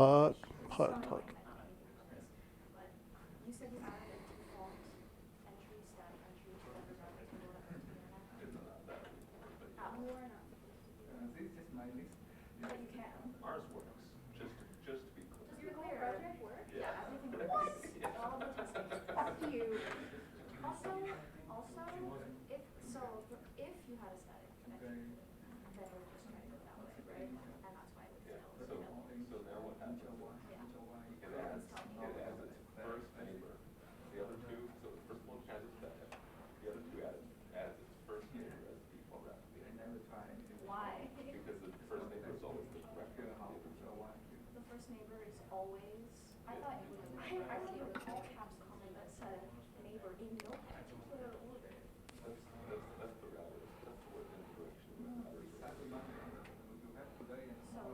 hard. You said you added a default entry, static entry to every routing table that comes from the internet. It's not that easy, but You are not supposed to do that. This is my list. But you can. ours works. Just to be clear. Just to be clear. Project works? Yeah. Yeah, everything works. Yeah. All the testing. Fuck you. Also, if you had a static connection, then it would just try to go that way, right? And that's why it would Yeah. fail. So now what happens? Yeah. It adds its first neighbor. The other two, so the first one has its static. The other two adds its first neighbor as the default route. Why? Because the first neighbor is always the correct neighbor. The first neighbor is always. I thought it was all caps comma that said neighbor in no particular order. That's the router. That's the word in the direction of the router. So the first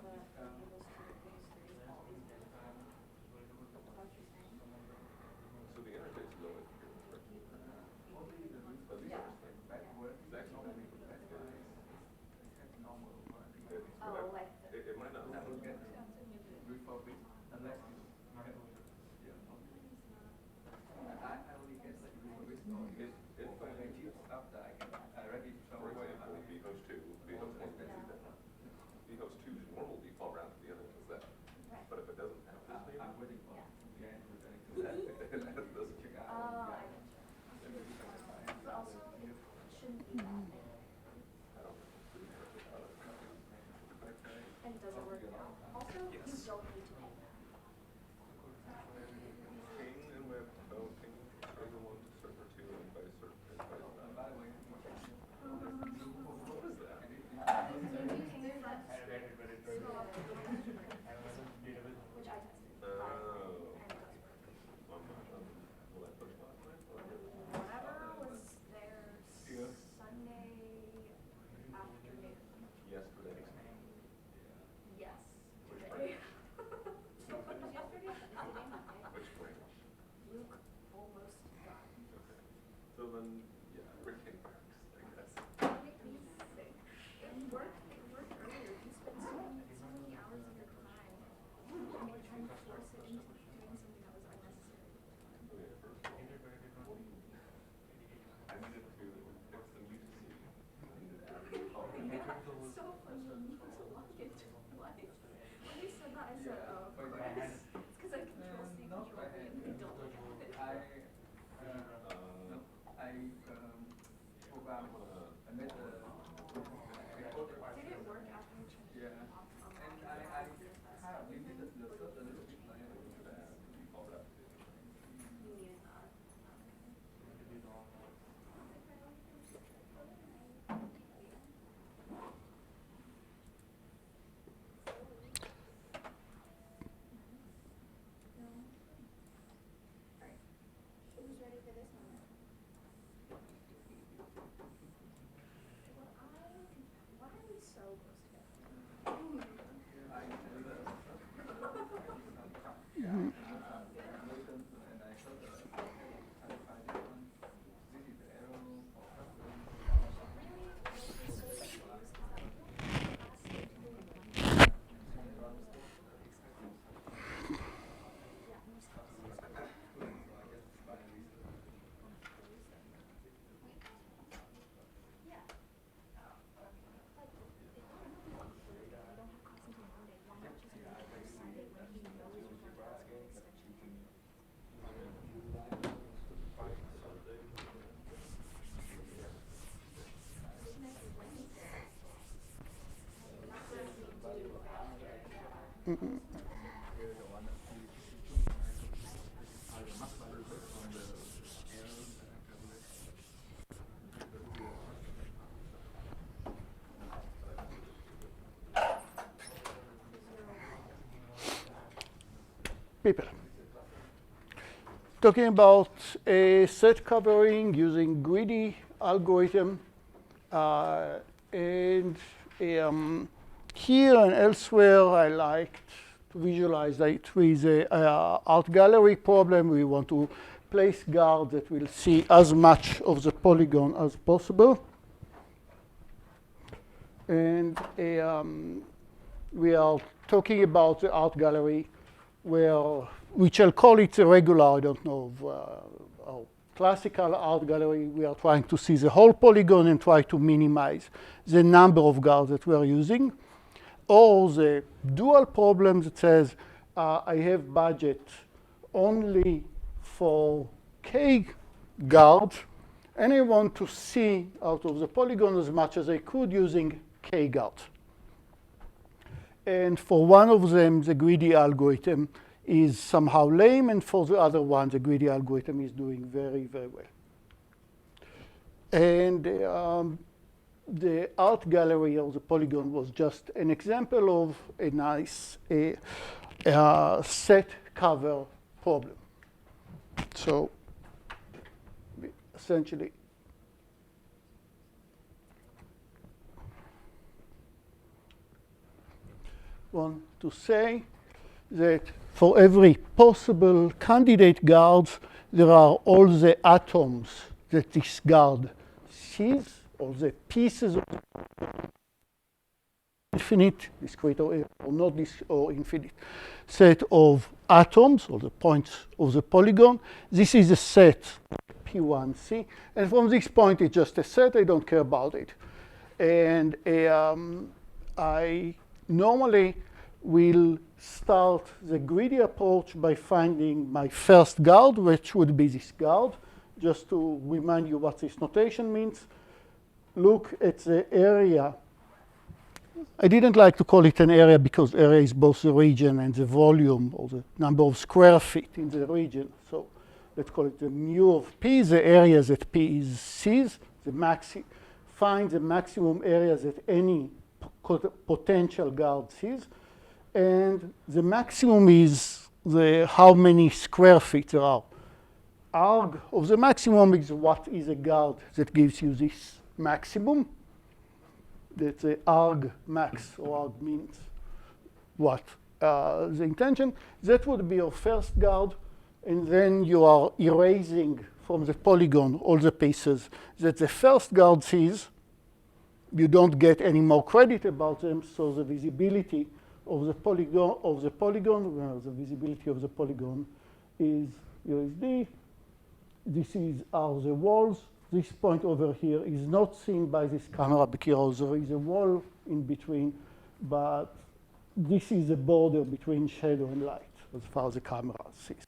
neighbor that enables to these three is always good. Is that what you're saying? So the interface is always here. But the Yeah. first thing. It's actually Oh, like it might not happen. For example, vhost 2, vhost 1 can see that. Vhost 2's normal default route to the other is that. But if it doesn't have this neighbor, yeah. that doesn't check out. Oh, I get you. But also, it shouldn't be that. I don't know. And does it work now? Also, you don't need to pay that. Ping and web, ping server 1 to server 2 and vice versa. What is that? Which I tested. Oh. And it does work. Will I push last night? Whatever was there Sunday afternoon. Yesterday. Yes. Which Today. branch? What was yesterday? Which branch? Luke almost done. Okay. So then, yeah, Rick Barks, I guess. Make me sick. It worked earlier. You spent so many hours of your time trying to force it into doing something that was unnecessary. Okay, first of all, what do you need? I needed to fix the UTC. I needed to call it. It's so funny. You need to log into twice. When you said that, I said, oh, of course. It's because I control C, control V, and they don't look at it. Did it work after you changed it off on You needed that. Alright. Who's ready for this one? Why are we so close together? People. Talking about a set covering using greedy algorithm. And here and elsewhere, I liked to visualize it with a art gallery problem. We want to place guards that will see as much of the polygon as possible. And we are talking about the art gallery which I'll call it a regular, I don't know, our classical art gallery. We are trying to see the whole polygon and try to minimize the number of guards that we are using. Or the dual problem that says, I have budget only for K guards, and I want to see out of the polygon as much as I could using K guards. And for one of them, the greedy algorithm is somehow lame, and for the other one, the greedy algorithm is doing very, very well. And the art gallery or the polygon was just an example of a nice set cover problem. So essentially, want to say that for every possible candidate guards, there are all the atoms that this guard sees, or the pieces of infinite, discrete or not or infinite set of atoms, or the points of the polygon. This is a set P1C, and from this point it's just a set. I don't care about it. And I normally will start the greedy approach by finding my first guard, which would be this guard. Just to remind you what this notation means, look at the area. I didn't like to call it an area because area is both the region and the volume, or the number of square feet in the region. So let's call it the mu of P, the area that P sees, find the maximum area that any potential guard sees. And the maximum is how many square feet there are. Arg of the maximum is what is a guard that gives you this maximum. That's the arg max, or arg means what the intention. That would be your first guard, and then you are erasing from the polygon all the pieces that the first guard sees. You don't get any more credit about them, so the visibility of the polygon well, the visibility of the polygon is USD. This are the walls. This point over here is not seen by this camera because there is a wall in between, but this is the border between shadow and light as far as the camera sees.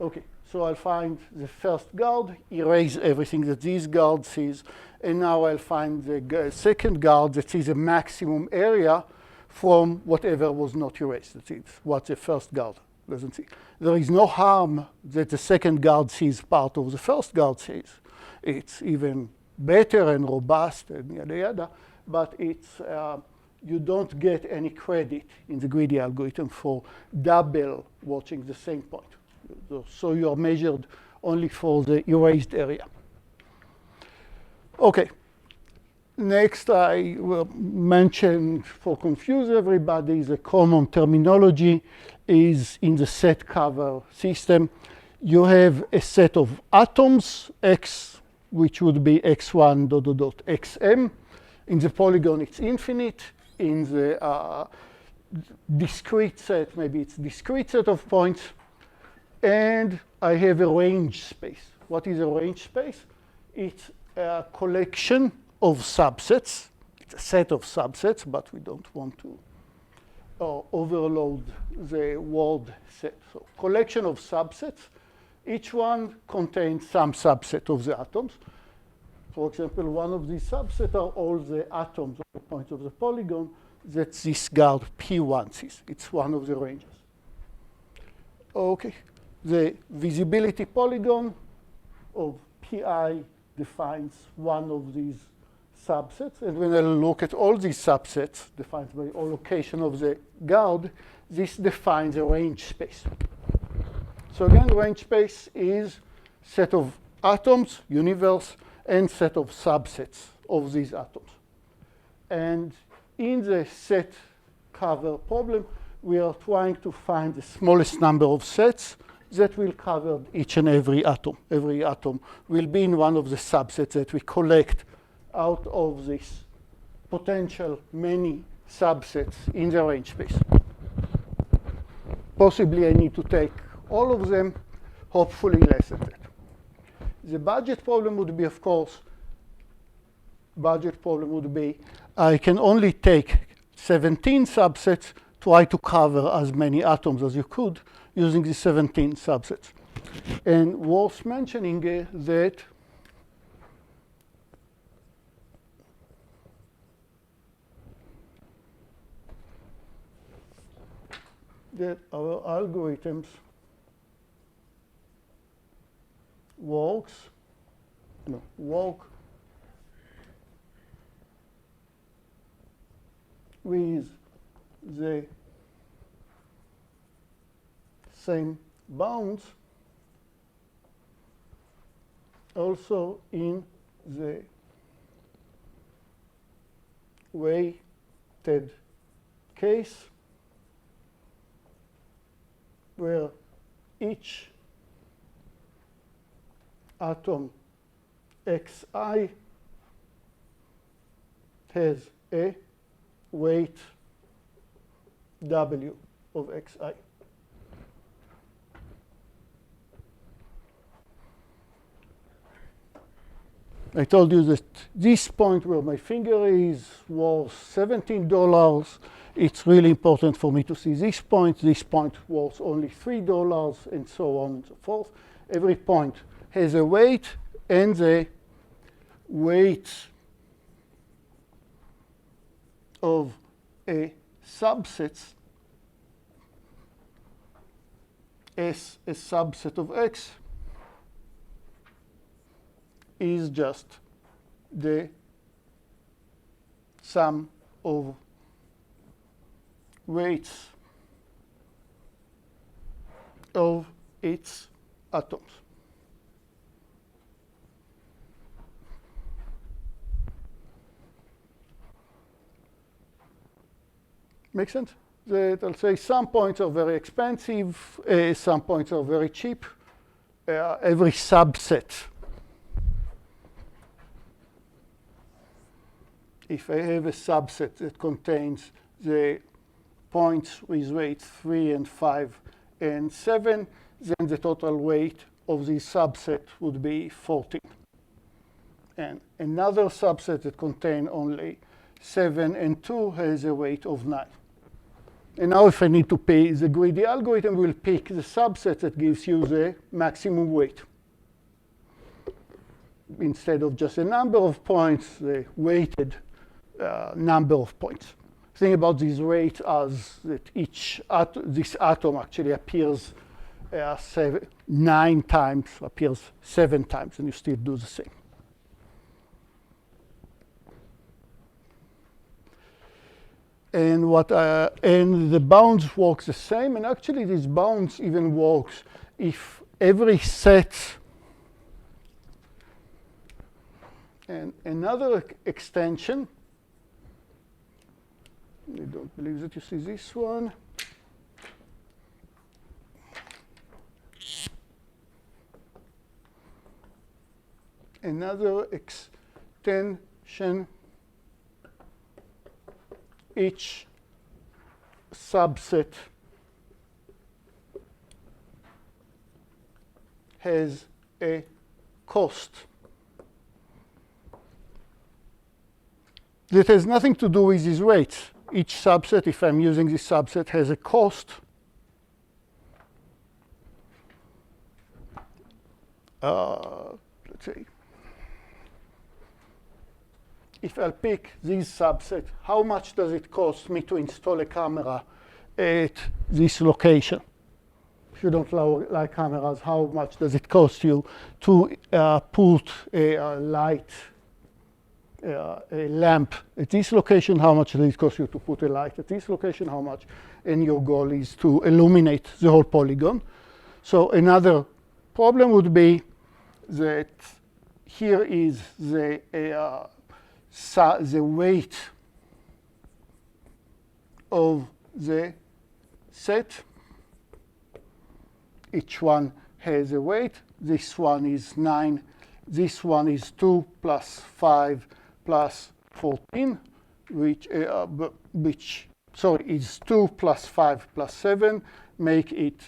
Okay, so I'll find the first guard, erase everything that this guard sees, and now I'll find the second guard that sees a maximum area from whatever was not erased. That's it, what the first guard doesn't see. There is no harm that the second guard sees part of the first guard sees. It's even better and robust and yada yada, but it's, you don't get any credit in the greedy algorithm for double watching the same point. So you are measured only for the erased area. Okay. Next, I will mention, for confuse everybody, the common terminology is in the set cover system. You have a set of atoms, X, which would be X1 ... Xm. In the polygon, it's infinite. In the discrete set, maybe it's discrete set of points. And I have a range space. What is a range space? It's a collection of subsets. It's a set of subsets, but we don't want to overload the word set. So collection of subsets. Each one contains some subset of the atoms. For example, one of these subsets are all the atoms at the point of the polygon that this guard P1 sees. It's one of the ranges. Okay. The visibility polygon of Pi defines one of these subsets. And when I look at all these subsets defined by allocation of the guard, this defines a range space. So again, range space is set of atoms, universe, and set of subsets of these atoms. And in the set cover problem, we are trying to find the smallest number of sets that will cover each and every atom. Every atom will be in one of the subsets that we collect out of this potential many subsets in the range space. Possibly I need to take all of them, hopefully less than that. The budget problem would be, of course, I can only take 17 subsets, try to cover as many atoms as you could using the 17 subsets. And worth mentioning that our algorithms work with the same bounds also in the weighted case where each atom xi has a weight w of xi. I told you that this point where my finger is worth $17. It's really important for me to see this point. This point worth only $3, and so on and so forth. Every point has a weight, and the weight of a subset as a subset of X is just the sum of weights of its atoms. Make sense? That I'll say some points are very expensive, some points are very cheap. Every subset, if I have a subset that contains the points with weight 3 and 5 and 7, then the total weight of the subset would be 14. And another subset that contains only 7 and 2 has a weight of 9. And now if I need to pay, the greedy algorithm will pick the subset that gives you the maximum weight. Instead of just a number of points, the weighted number of points. Think about this rate as that this atom actually appears 9 times, appears 7 times, and you still do the same. And and the bounds work the same, and actually these bounds even works if every set. And another extension. I don't believe that you see this one. Another extension, each subset has a cost. That has nothing to do with these weights. Each subset, if I'm using this subset, has a cost. Let's say, if I pick this subset, how much does it cost me to install a camera at this location? If you don't like cameras, how much does it cost you to put a light, a lamp at this location? How much does it cost you to put a light at this location? How much? And your goal is to illuminate the whole polygon. So another problem would be that here is the weight of the set. Each one has a weight. This one is 9. This one is 2 plus 5 plus 14. which sorry, is 2 plus 5 plus 7, make it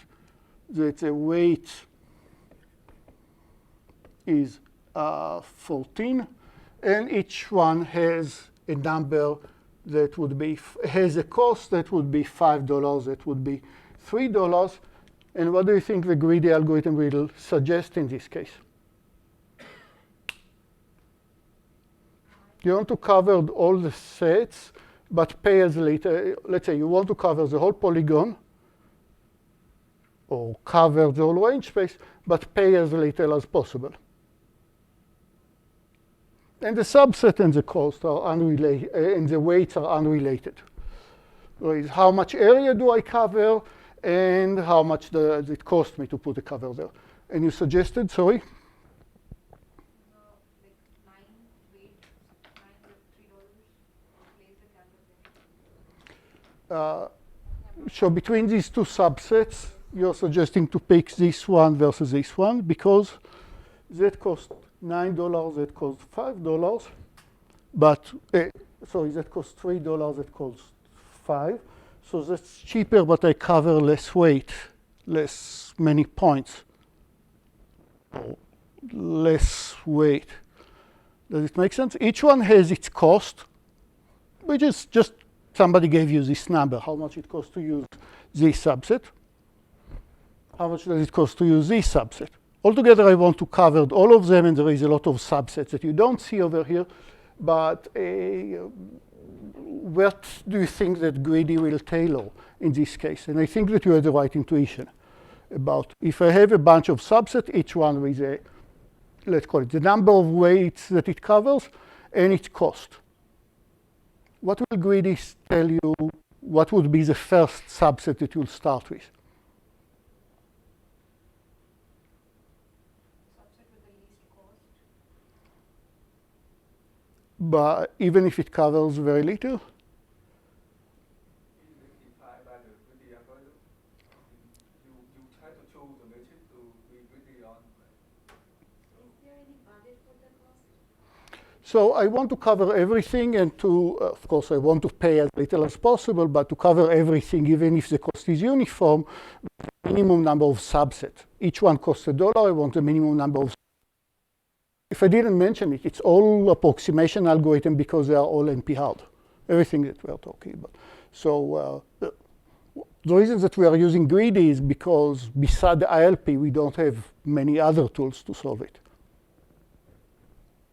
that the weight is 14, and each one has a number that would be, has a cost that would be $5, that would be $3. And what do you think the greedy algorithm will suggest in this case? You want to cover all the sets, but pay as little. Let's say you want to cover the whole polygon, or cover the whole range space, but pay as little as possible. And the subset and the cost are unrelated, and the weights are unrelated. So it's how much area do I cover, and how much does it cost me to put a cover there. And you suggested, sorry? So between these two subsets, you're suggesting to pick this one versus this one, because that costs $9, that costs $5, but sorry, that costs $3, that costs $5. So that's cheaper, but I cover less weight, less many points, or less weight. Does it make sense? Each one has its cost, which is just somebody gave you this number, how much it costs to use this subset. How much does it cost to use this subset? Altogether, I want to cover all of them, and there is a lot of subsets that you don't see over here. But what do you think that greedy will tailor in this case? And I think that you had the right intuition about if I have a bunch of subsets, each one with a, let's call it the number of weights that it covers and its cost. What will greedy tell you? What would be the first subset that you'll start with? But even if it covers very little? Defined by the greedy algorithm, you try to choose the matrix to be greedy on. Is there any budget for the cost? So I want to cover everything, and to, of course, I want to pay as little as possible, but to cover everything, even if the cost is uniform, minimum number of subsets. Each one costs $1. I want a minimum number of. If I didn't mention it, it's all approximation algorithm because they are all NP-hard, everything that we are talking about. So the reason that we are using greedy is because beside the ILP, we don't have many other tools to solve it.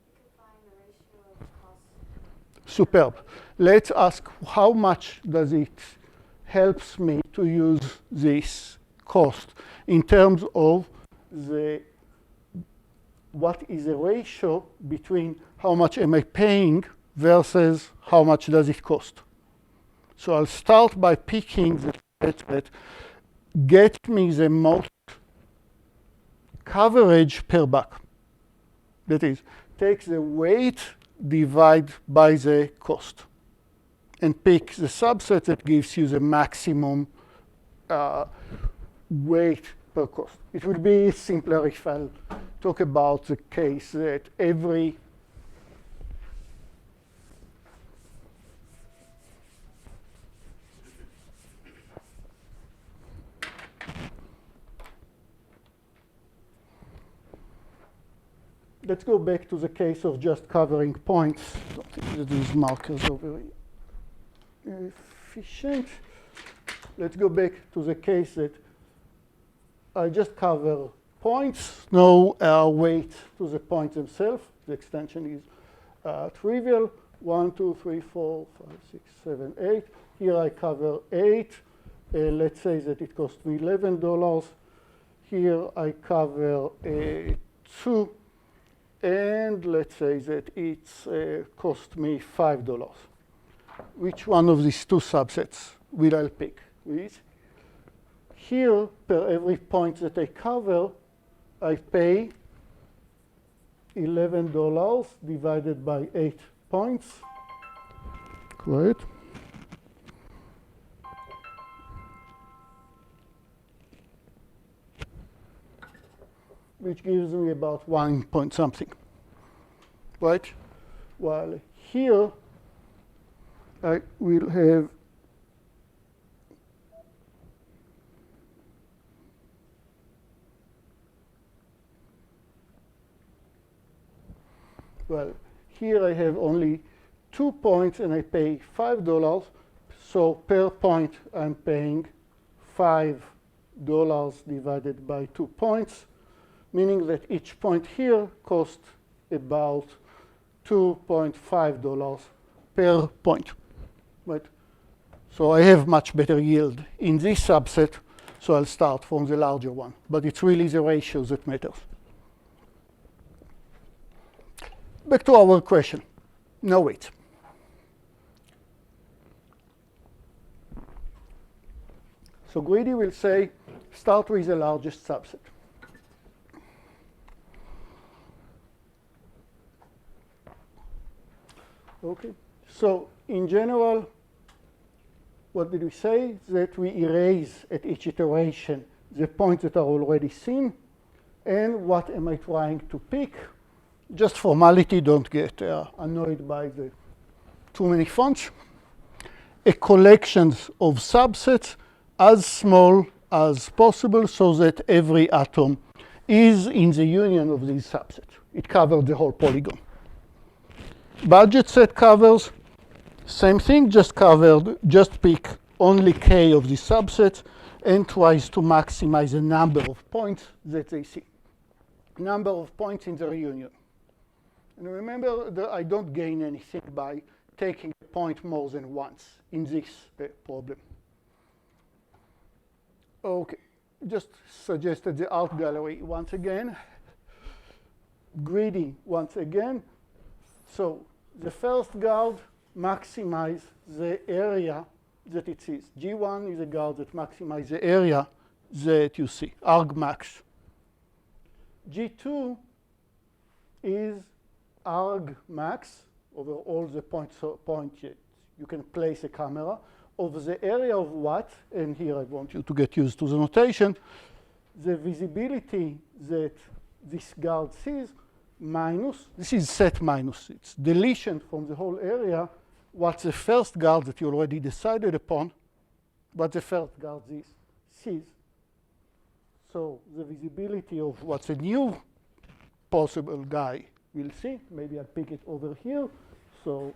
You can find the ratio of cost. Superb. Let's ask how much does it helps me to use this cost in terms of the what is the ratio between how much am I paying versus how much does it cost. So I'll start by picking the set that gets me the most coverage per buck. That is, take the weight, divide by the cost, and pick the subset that gives you the maximum weight per cost. It will be simpler if I'll talk about the case that every let's go back to the case of just covering points. I don't think that these markers are very efficient. Let's go back to the case that I just cover points, no weight to the points themselves. The extension is trivial. 1, 2, 3, 4, 5, 6, 7, 8. Here I cover 8. Let's say that it cost me $11. Here I cover 2. And let's say that it's cost me $5. Which one of these two subsets will I pick with? Here, per every point that I cover, I pay $11 divided by 8 points. Great. Which gives me about 1 point something. Right? While here, I will have well, here I have only 2 points and I pay $5. So per point I'm paying $5 divided by 2 points, meaning that each point here costs about $2.5 per point. Right? So I have much better yield in this subset, so I'll start from the larger one. But it's really the ratio that matters. Back to our question. No weight. So Greedy will say, start with the largest subset. Okay. So in general, what did we say? That we erase at each iteration the points that are already seen. And what am I trying to pick? Just formality, don't get annoyed by the too many fonts. A collection of subsets as small as possible so that every atom is in the union of these subsets. It covers the whole polygon. Budget set covers, same thing, just pick only k of the subsets and tries to maximize the number of points that they see. Number of points in the reunion. And remember that I don't gain anything by taking a point more than once in this problem. Okay, just suggested the art gallery once again. Greedy once again. So the first guard maximizes the area that it sees. G1 is a guard that maximizes the area that you see, argmax. G2 is argmax over all the points you can place a camera of the area of what, and here I want you to get used to the notation, the visibility that this guard sees minus, this is set minus, it's deletion from the whole area, what the first guard that you already decided upon, what the first guard sees. So the visibility of what's a new possible guy will see, maybe I'll pick it over here, so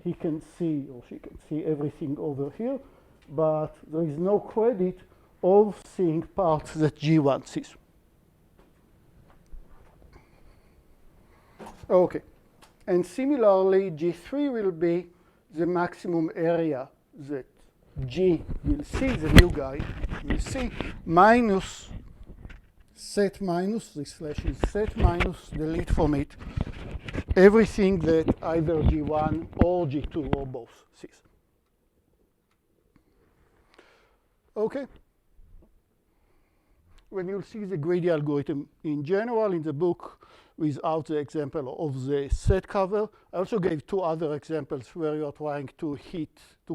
he can see, or she can see everything over here, but there is no credit of seeing parts that G1 sees. Okay, and similarly, G3 will be the maximum area that G will see, the new guy will see, minus set minus, this slash is set minus, delete from it, everything that either G1 or G2 or both sees. Okay. When you'll see the greedy algorithm in general in the book without the example of the set cover, I also gave 2 other examples where you are trying to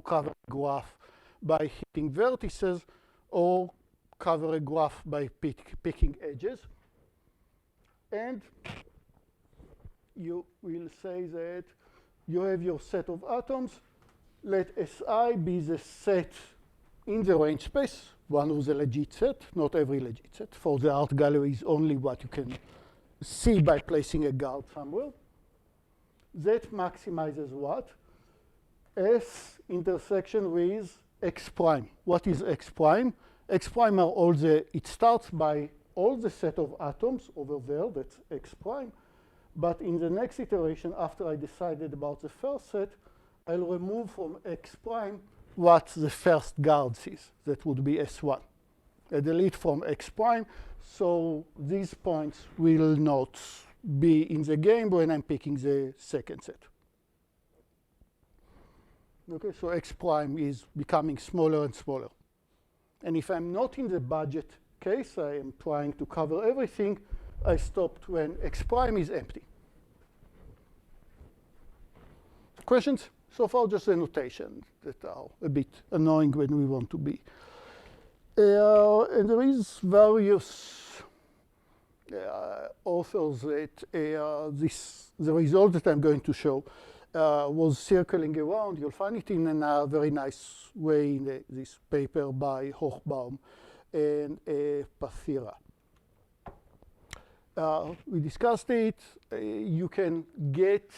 cover a graph by hitting vertices or cover a graph by picking edges. And you will say that you have your set of atoms. Let Si be the set in the range space, one of the legit set, not every legit set. For the art gallery is only what you can see by placing a guard somewhere. That maximizes what? S intersection with X prime. What is X prime? X prime are it starts by all the set of atoms over there, that's X prime. But in the next iteration, after I decided about the first set, I'll remove from X prime what the first guard sees. That would be S1. I delete from X prime, so these points will not be in the game when I'm picking the second set. Okay, so X prime is becoming smaller and smaller. And if I'm not in the budget case, I am trying to cover everything, I stopped when X prime is empty. Questions? So far, just a notation that are a bit annoying when we want to be. And there is various authors that the result that I'm going to show was circling around. You'll find it in a very nice way in this paper by Hochbaum and Pathira. We discussed it. You can get,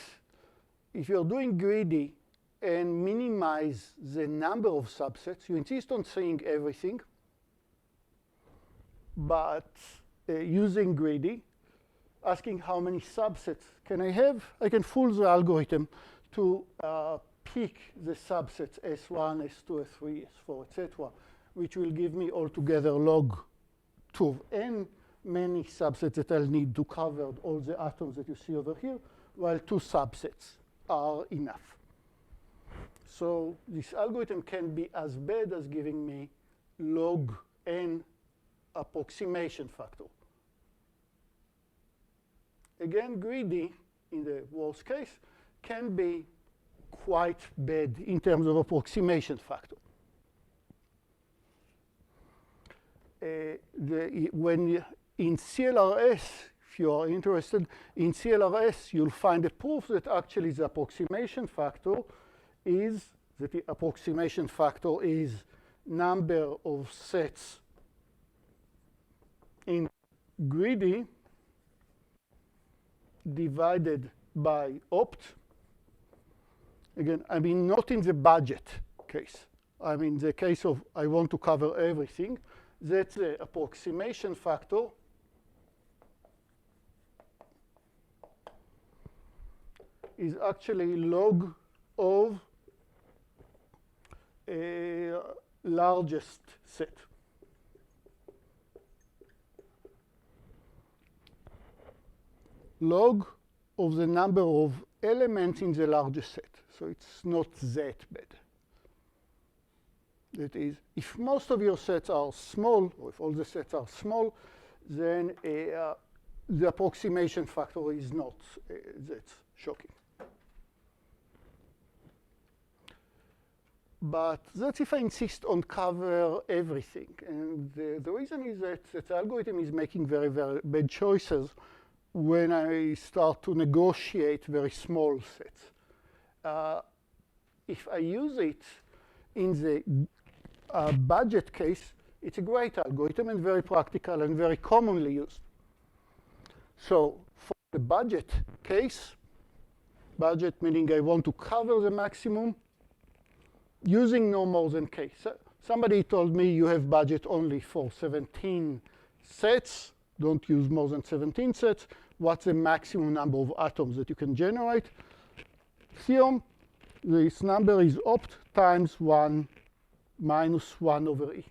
if you're doing greedy and minimize the number of subsets, you insist on seeing everything, but using greedy, asking how many subsets can I have, I can fool the algorithm to pick the subsets S1, S2, S3, S4, etc., which will give me altogether log 2 of n, many subsets that I'll need to cover all the atoms that you see over here, while 2 subsets are enough. So this algorithm can be as bad as giving me log n approximation factor. Again, greedy, in the worst case, can be quite bad in terms of approximation factor. When in CLRS, if you are interested, in CLRS, you'll find a proof that actually the approximation factor is number of sets in greedy divided by opt. Again, I mean not in the budget case. I mean the case of I want to cover everything. That's the approximation factor is actually log of a largest set. Log of the number of elements in the largest set. So it's not that bad. That is, if most of your sets are small, or if all the sets are small, then the approximation factor is not that shocking. But that's if I insist on cover everything. And the reason is that the algorithm is making very, very bad choices when I start to negotiate very small sets. If I use it in the budget case, it's a great algorithm and very practical and very commonly used. So for the budget case, budget meaning I want to cover the maximum, using no more than k. So somebody told me you have budget only for 17 sets. Don't use more than 17 sets. What's the maximum number of atoms that you can generate? Theorem, this number is opt times 1 minus 1 over e,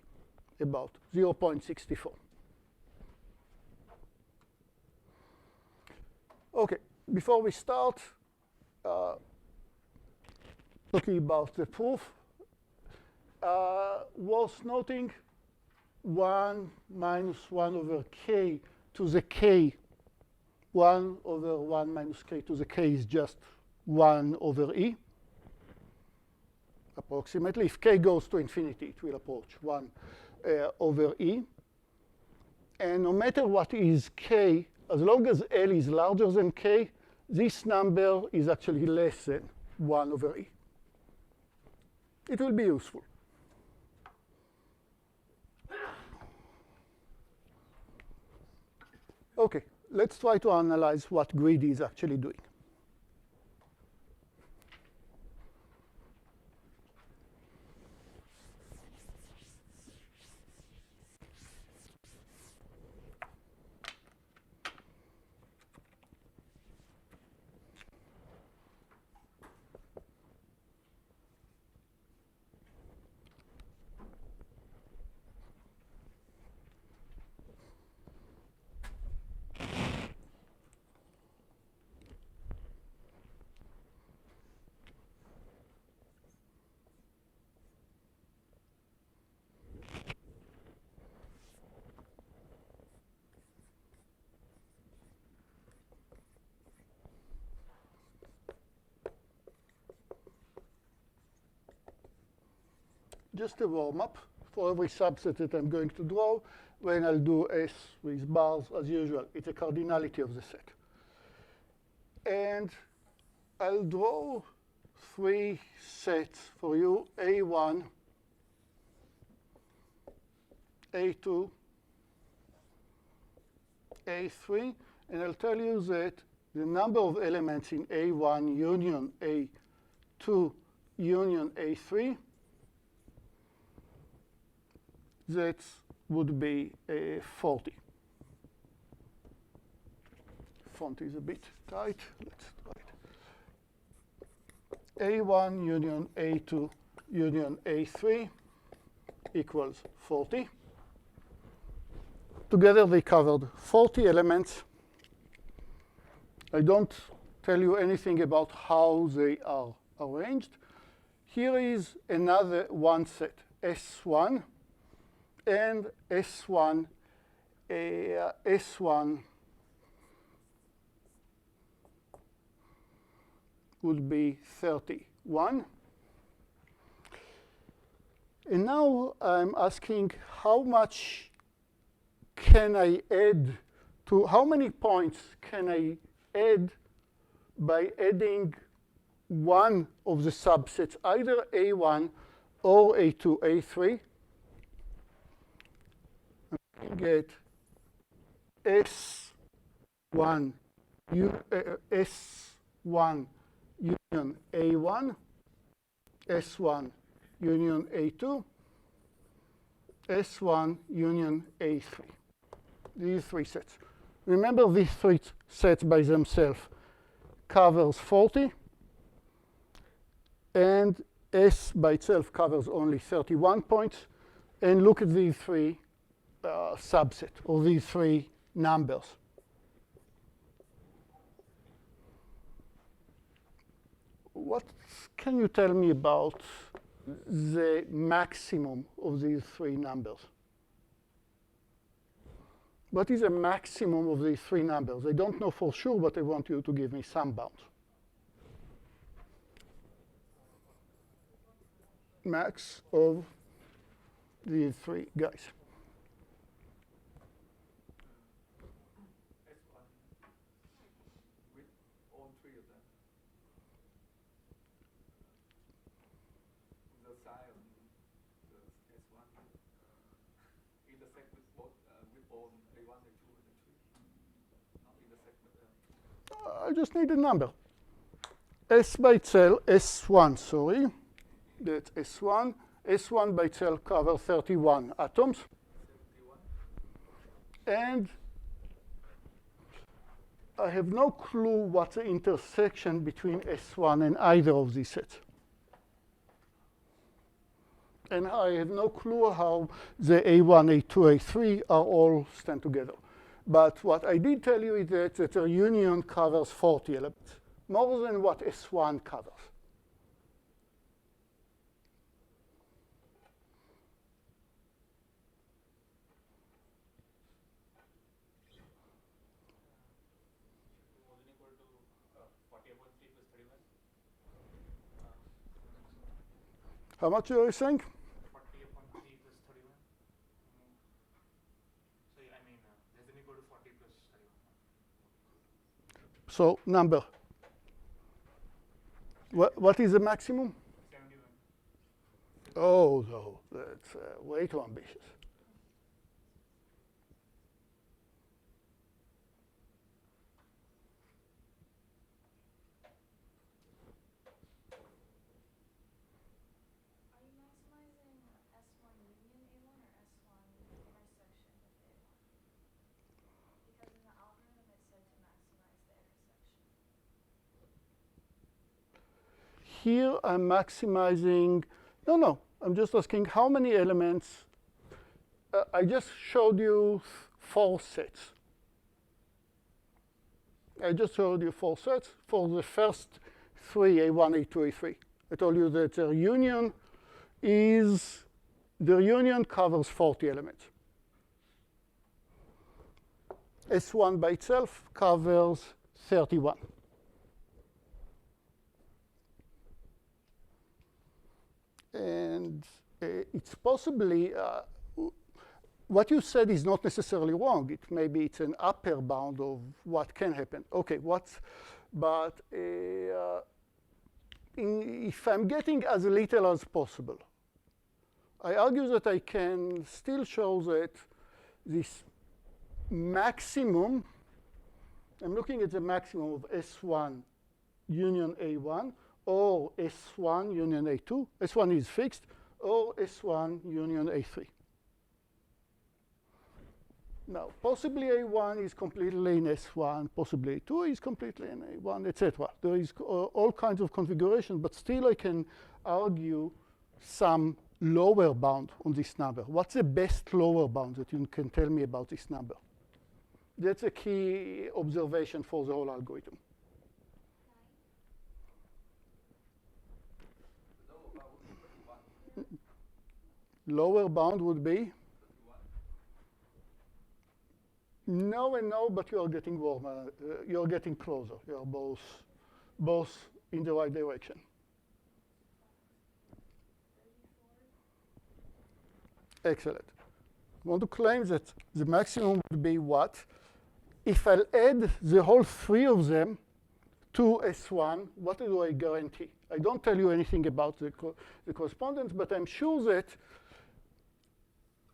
about 0.64. OK, before we start talking about the proof, worth noting 1 minus 1 over k to the k. 1 over 1 minus k to the k is just 1 over e. Approximately, if k goes to infinity, it will approach 1 over e. And no matter what is k, as long as L is larger than k, this number is actually less than 1 over e. It will be useful. OK, let's try to analyze what greedy is actually doing. Just a warm-up for every subset that I'm going to draw. When I'll do S with bars, as usual, it's a cardinality of the set. And I'll draw three sets for you, A1, A2, A3, and I'll tell you that the number of elements in A1 union A2 union A3, that would be 40. Font is a bit tight. Let's try it. A1 union A2 union A3 equals 40. Together they covered 40 elements. I don't tell you anything about how they are arranged. Here is another one set, S1 and S1, S1 would be 31. And now I'm asking how much can I add to, how many points can I add by adding one of the subsets, either A1 or A2, A3. I get S1 union A1, S1 union A2, S1 union A3. These three sets. Remember, these three sets by themselves covers 40, and S by itself covers only 31 points. And look at these three subsets, or these three numbers. What can you tell me about the maximum of these three numbers? What is the maximum of these three numbers? I don't know for sure, but I want you to give me some bounds. Max of these three guys. S1 with all three of them. The size of the S1 intersect with both with all A1, A2, and A3. Not intersect with them. I just need a number. S by itself, S1, sorry. That's S1. S1 by itself covers 31 atoms. 71. And I have no clue what the intersection between S1 and either of these sets. And I have no clue how the A1, A2, A3 are all stand together. But what I did tell you is that the union covers 40 elements, more than what S1 covers. More than equal to 40 upon 3 plus 31. How much are you saying? 40 upon 3 plus 31. So I mean, less than equal to 40 plus 31. So number. What is the maximum? 71. Oh, no, that's way too ambitious. Are you maximizing S1 union A1 or S1 intersection with A1? Because in the algorithm it said to maximize the intersection. Here I'm maximizing, no, I'm just asking how many elements. I just showed you 4 sets. I just showed you 4 sets for the first 3, A1, A2, A3. I told you that their union covers 40 elements. S1 by itself covers 31. And it's possibly, what you said is not necessarily wrong. Maybe it's an upper bound of what can happen. Okay, but if I'm getting as little as possible, I argue that I can still show that this maximum, I'm looking at the maximum of S1 union A1, or S1 union A2. S1 is fixed, or S1 union A3. Now, possibly A1 is completely in S1, possibly A2 is completely in A1, etc. There is all kinds of configuration, but still I can argue some lower bound on this number. What's the best lower bound that you can tell me about this number? That's a key observation for the whole algorithm. Lower bound would be? No and no, but you are getting warmer. You are getting closer. You are both in the right direction. Excellent. I want to claim that the maximum would be what? If I'll add the whole three of them to S1, what do I guarantee? I don't tell you anything about the correspondence, but I'm sure that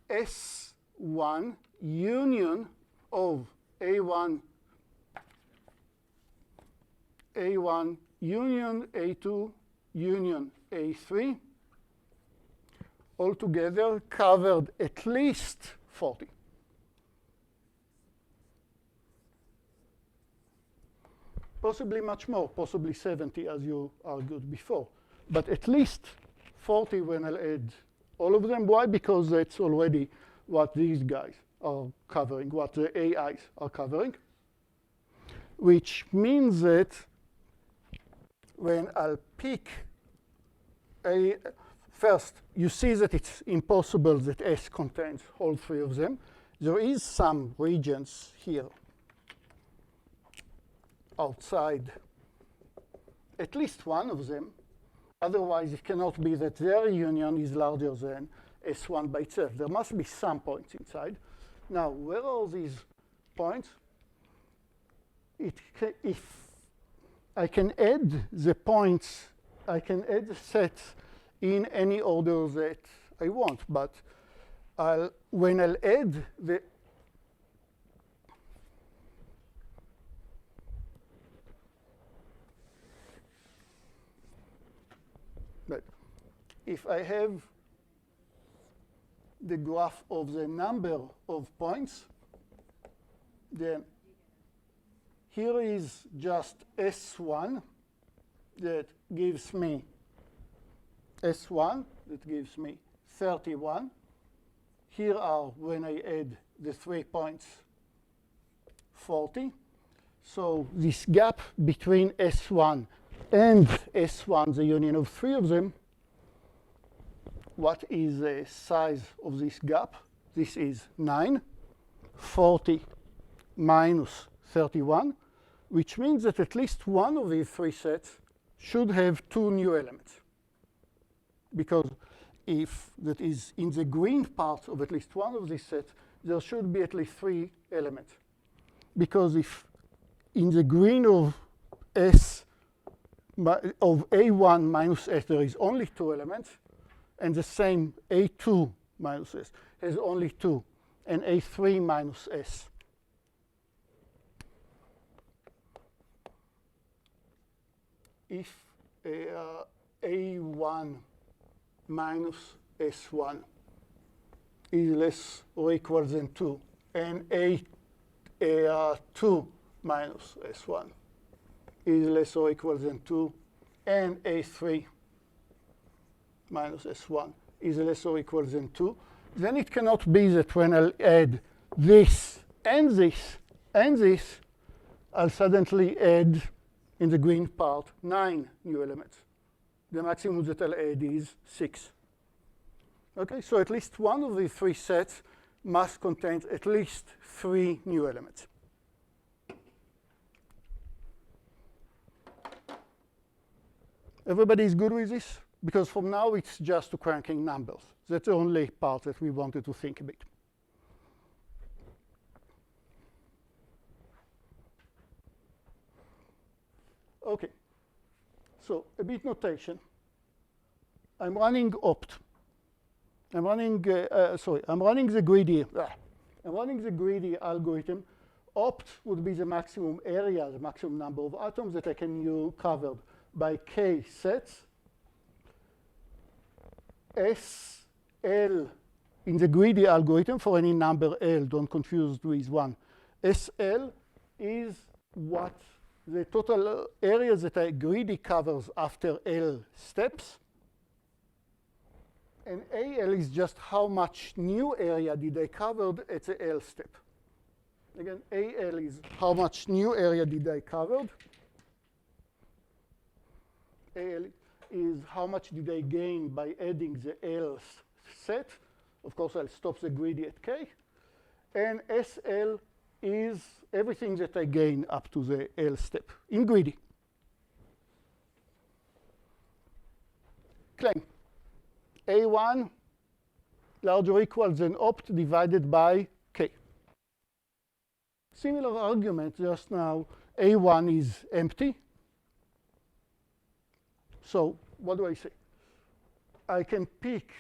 S1 union of A1 union A2 union A3 altogether covered at least 40. Possibly much more, possibly 70 as you argued before, but at least 40 when I'll add all of them. Why? Because that's already what these guys are covering, what the AIs are covering, which means that when I'll pick a, first, you see that it's impossible that S contains all three of them. There is some regions here outside at least one of them. Otherwise, it cannot be that their union is larger than S1 by itself. There must be some points inside. Now, where are these points? If I can add the points, I can add the sets in any order that I want. But when I'll add the if I have the graph of the number of points, then here is just S1 that gives me S1 that gives me 31. Here are, when I add the 3 points, 40. So this gap between S1 and S1, the union of 3 of them, what is the size of this gap? This is 9, 40 minus 31, which means that at least one of these 3 sets should have 2 new elements. Because if that is in the green part of at least one of these sets, there should be at least 3 elements. Because if in the green of S of A1 minus S there is only 2 elements, and the same A2 minus S has only 2, and A3 minus S. If A1 minus S1 is less or equal than 2, and A2 minus S1 is less or equal than 2, and A3 minus S1 is less or equal than 2, then it cannot be that when I'll add this and this and this, I'll suddenly add, in the green part, 9 new elements. The maximum that I'll add is 6. Okay, so at least one of these 3 sets must contain at least 3 new elements. Everybody is good with this? Because from now, it's just cranking numbers. That's the only part that we wanted to think a bit. OK. So a bit notation. I'm running opt. I'm running the greedy. I'm running the greedy algorithm. Opt would be the maximum area, the maximum number of atoms that I can cover by k sets. SL in the greedy algorithm for any number L, don't confuse with 1. SL is what the total area that a greedy covers after L steps. And AL is just how much new area did I cover at the L step. Again, AL is how much new area did I cover. AL is how much did I gain by adding the L set. Of course, I'll stop the greedy at K. And SL is everything that I gain up to the L step in greedy. Claim. A1 larger or equal than opt divided by K. Similar argument just now, A1 is empty. So what do I say? I can pick,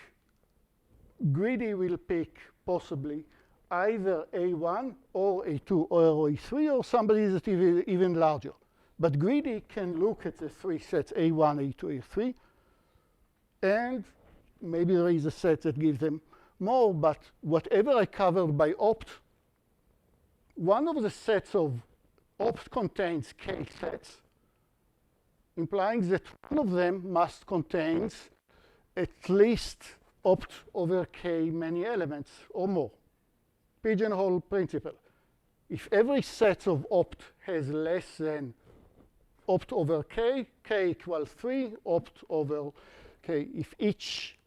greedy will pick possibly either A1 or A2 or A3 or somebody that is even larger. But greedy can look at the three sets, A1, A2, A3, and maybe there is a set that gives them more, but whatever I covered by opt, one of the sets of opt contains k sets, implying that one of them must contain at least opt over k many elements or more. Pigeonhole principle. If every set of opt has less than opt over k, k equals 3, opt over k. If each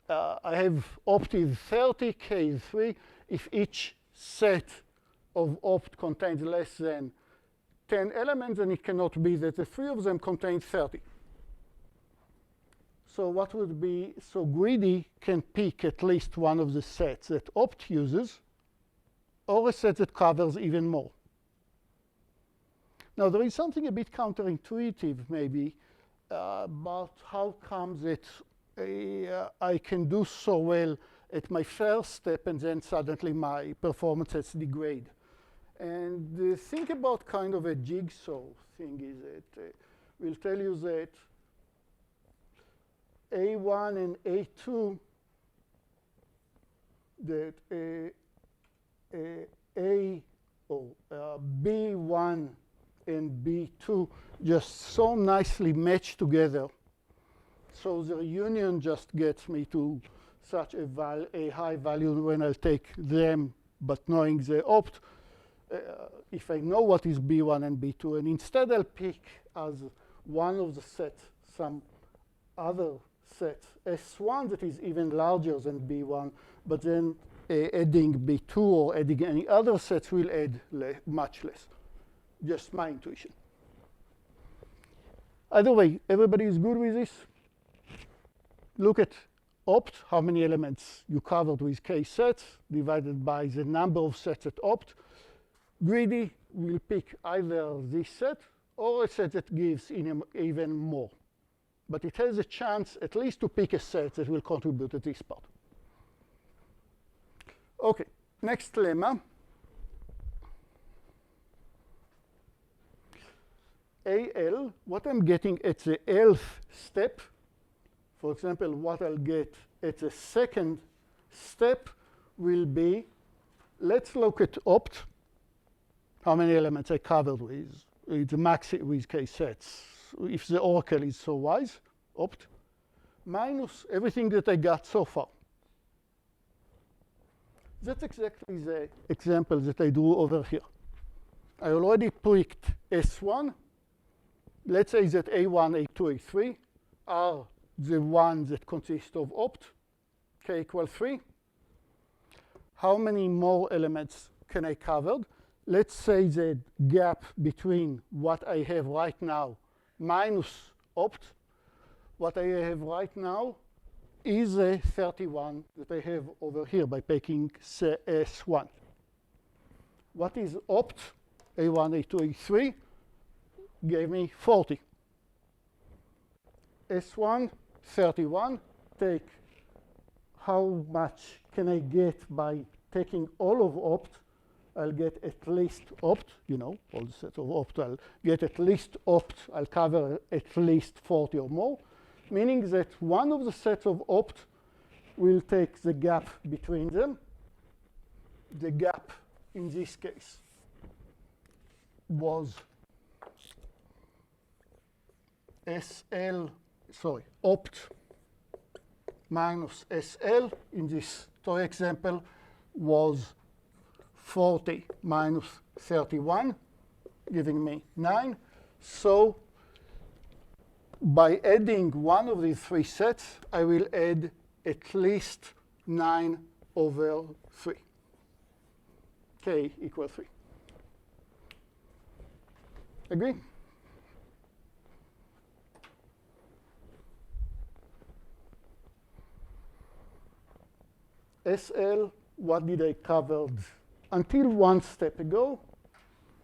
I have opt is 30, k is 3. If each set of opt contains less than 10 elements, then it cannot be that the three of them contain 30. So what would be, so greedy can pick at least one of the sets that opt uses, or a set that covers even more. Now, there is something a bit counterintuitive, maybe, about how comes that I can do so well at my first step, and then suddenly my performance has degrade. And think about kind of a jigsaw thing is that we'll tell you that A1 and A2, that B1 and B2 just so nicely match together. So the union just gets me to such a high value when I'll take them, but knowing the opt, if I know what is B1 and B2, and instead I'll pick as one of the sets some other set, S1 that is even larger than B1, but then adding B2 or adding any other sets will add much less. Just my intuition. Either way, everybody is good with this? Look at opt, how many elements you covered with k sets, divided by the number of sets at opt. Greedy will pick either this set or a set that gives even more. But it has a chance at least to pick a set that will contribute at this part. OK, next lemma. AL, what I'm getting at the Lth step, for example, what I'll get at the second step will be, let's look at opt, how many elements I covered with the max with k sets, if the oracle is so wise, opt, minus everything that I got so far. That's exactly the example that I do over here. I already picked S1. Let's say that A1, A2, A3 are the ones that consist of opt, k equals 3. How many more elements can I cover? Let's say the gap between what I have right now minus opt, what I have right now is a 31 that I have over here by picking S1. What is opt? A1, A2, A3 gave me 40. S1, 31, take how much can I get by taking all of opt. I'll get at least opt, you know, all the sets of opt, I'll get at least opt, I'll cover at least 40 or more, meaning that one of the sets of opt will take the gap between them. The gap in this case was opt minus SL in this toy example was 40 minus 31, giving me 9. So by adding one of these three sets, I will add at least 9 over 3. K equals 3. Agree? SL, what did I cover? Until one step ago,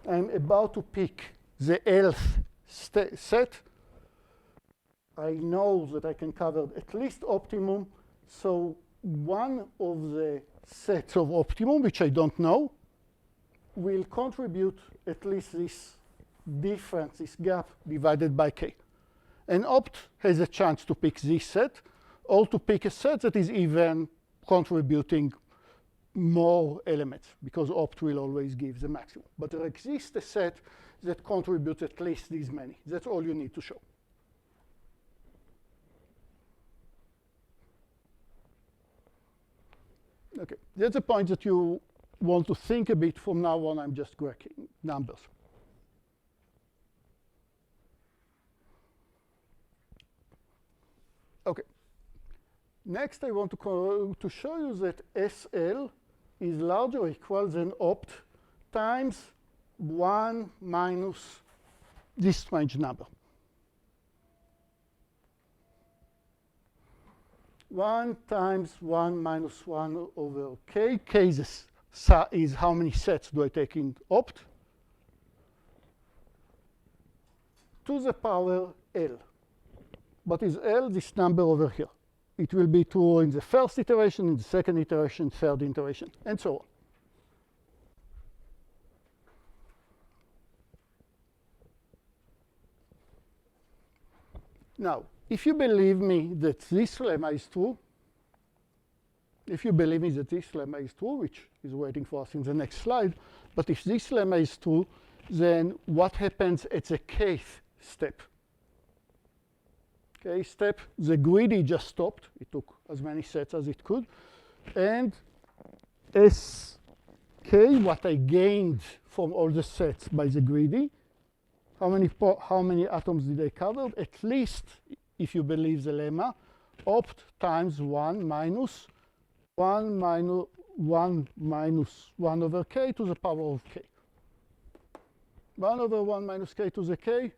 I'm about to pick the Lth set. I know that I can cover at least optimum, so one of the sets of optimum, which I don't know, will contribute at least this difference, this gap, divided by k. And opt has a chance to pick this set, or to pick a set that is even contributing more elements, because opt will always give the maximum. But there exists a set that contributes at least this many. That's all you need to show. OK, that's a point that you want to think a bit. From now on, I'm just cracking numbers. OK. Next, I want to show you that SL is larger or equal than opt times 1 minus this strange number. 1 times 1 minus 1 over k. K is how many sets do I take in opt, to the power L. What is L? This number over here. It will be true in the first iteration, in the second iteration, third iteration, and so on. Now, if you believe me that this lemma is true, which is waiting for us in the next slide, but if this lemma is true, then what happens at the kth step? K step, the greedy just stopped. It took as many sets as it could. And Sk, what I gained from all the sets by the greedy, how many atoms did I cover? At least, if you believe the lemma, opt times 1 minus 1 over k to the power of k. 1 over 1 minus k to the k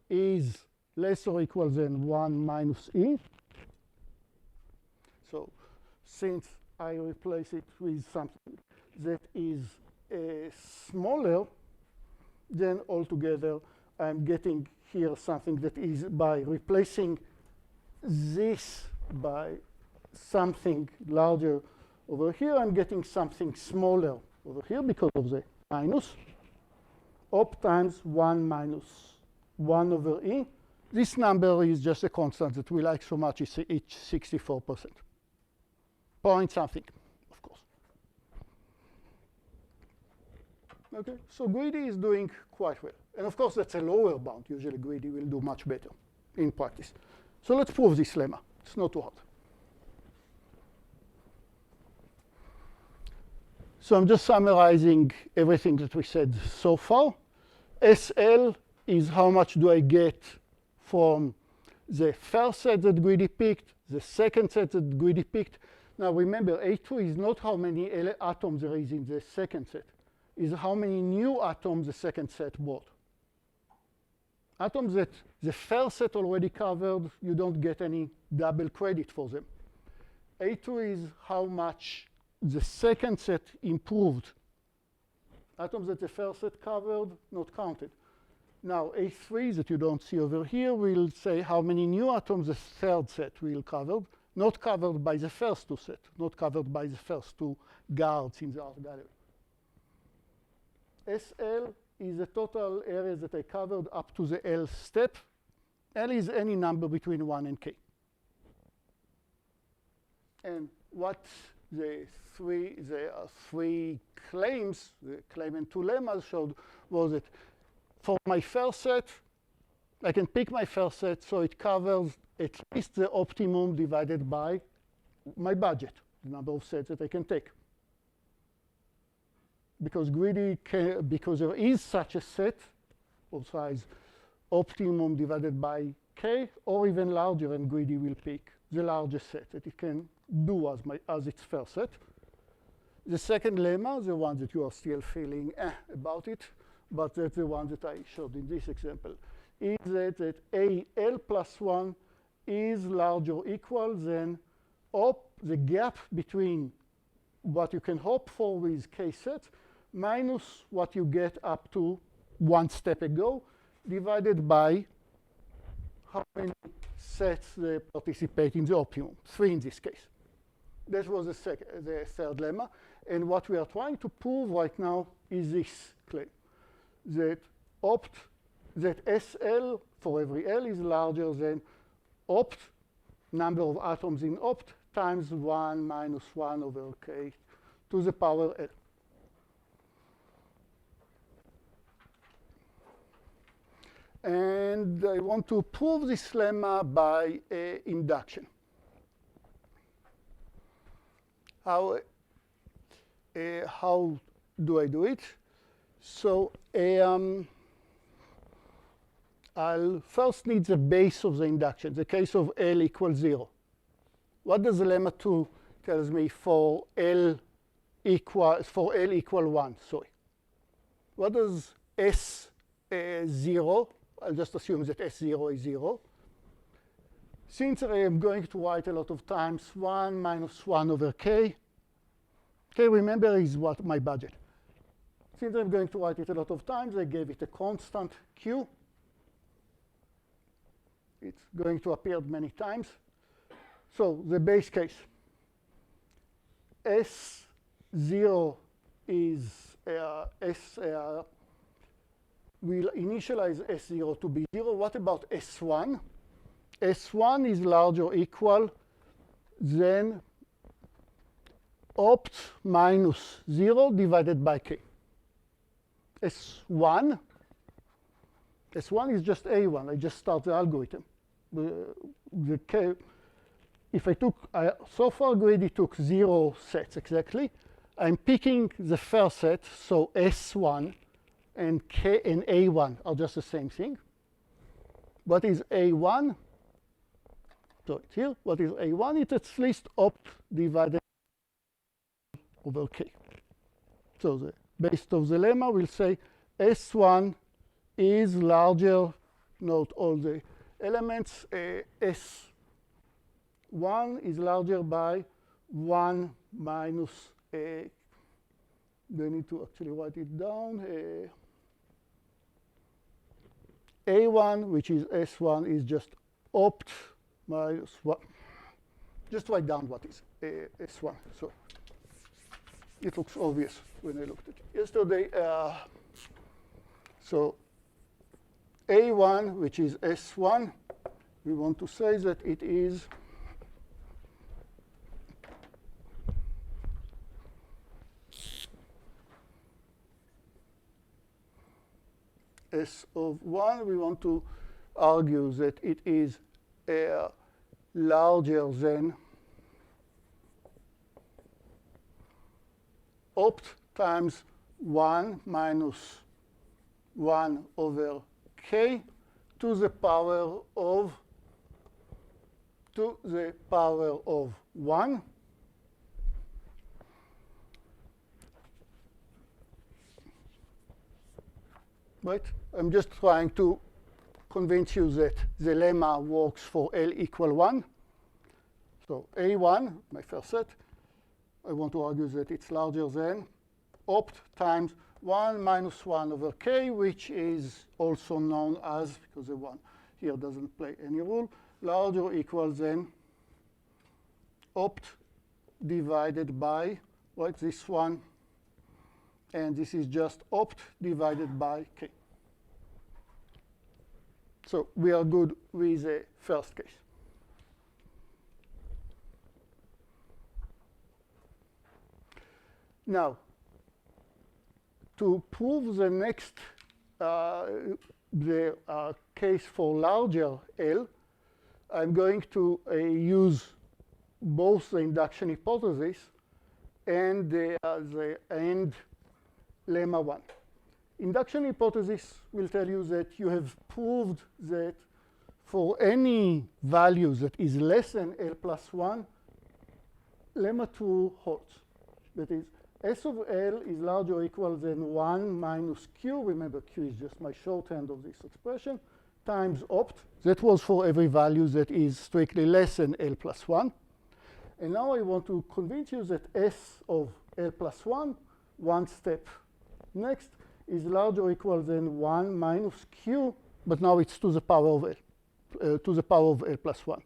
is less or equal than 1 minus e. So since I replace it with something that is smaller, then altogether I'm getting here something that is, by replacing this by something larger over here, I'm getting something smaller over here because of the minus. Opt times 1 minus 1 over e. This number is just a constant that we like so much. It's 64%. Point something, of course. OK, so greedy is doing quite well. And of course, that's a lower bound. Usually, greedy will do much better in practice. So let's prove this lemma. It's not too hard. So I'm just summarizing everything that we said so far. SL is how much do I get from the first set that greedy picked, the second set that greedy picked. Now remember, A2 is not how many atoms there is in the second set. It's how many new atoms the second set brought. Atoms that the first set already covered, you don't get any double credit for them. A2 is how much the second set improved. Atoms that the first set covered, not counted. Now, A3 that you don't see over here will say how many new atoms the third set will cover, not covered by the first two sets, not covered by the first two guards in the art gallery. SL is the total area that I covered up to the L step. L is any number between 1 and k. And what the three claims, the claimant two lemmas showed, was that for my first set, I can pick my first set so it covers at least the optimum divided by my budget, the number of sets that I can take. Because because there is such a set of size optimum divided by k, or even larger, and greedy will pick the largest set that it can do as its first set. The second lemma, the one that you are still feeling about it, but that's the one that I showed in this example, is that AL plus 1 is larger or equal than the gap between what you can hope for with k sets minus what you get up to one step ago, divided by how many sets they participate in the optimum, 3 in this case. That was the third lemma. And what we are trying to prove right now is this claim, that SL for every L is larger than opt, number of atoms in opt, times 1 minus 1 over k to the power L. And I want to prove this lemma by induction. How do I do it? So I'll first need the base of the induction, the case of L equals 0. What does the lemma 2 tells me for L equal 1? Sorry. What does S0? I'll just assume that S0 is 0. Since I am going to write a lot of times 1 minus 1 over k, k, remember, is what my budget. Since I'm going to write it a lot of times, I gave it a constant q. It's going to appear many times. So the base case, S0 is we'll initialize S0 to be 0. What about S1? S1 is larger or equal than opt minus 0 divided by k. S1 is just A1. I just start the algorithm. The k, if I took, so far greedy took 0 sets exactly. I'm picking the first set, so S1 and k and A1 are just the same thing. What is A1? So it's here. What is A1? It's at least opt divided over k. So the base of the lemma will say S1 is larger, note all the elements, S1 is larger by 1 minus a. Do I need to actually write it down? A1, which is S1, is just opt minus 1. Just write down what is S1. So it looks obvious when I looked at it yesterday. So A1, which is S1, we want to say that it is S of 1. We want to argue that it is larger than opt times 1 minus 1 over k to the power of 1. Right? I'm just trying to convince you that the lemma works for L equal 1. So A1, my first set, I want to argue that it's larger than opt times 1 minus 1 over k, which is also known as, because the 1 here doesn't play any role, larger or equal than opt divided by, right, this one, and this is just opt divided by k. So we are good with the first case. Now, to prove the next case for larger L, I'm going to use both the induction hypothesis and the lemma 1. Induction hypothesis will tell you that you have proved that for any value that is less than L plus 1, lemma 2 holds. That is, S of L is larger or equal than 1 minus Q. Remember, Q is just my shorthand of this expression, times opt. That was for every value that is strictly less than L plus 1. And now I want to convince you that S of L plus 1, one step next, is larger or equal than 1 minus Q, but now it's to the power of L, to the power of L plus 1.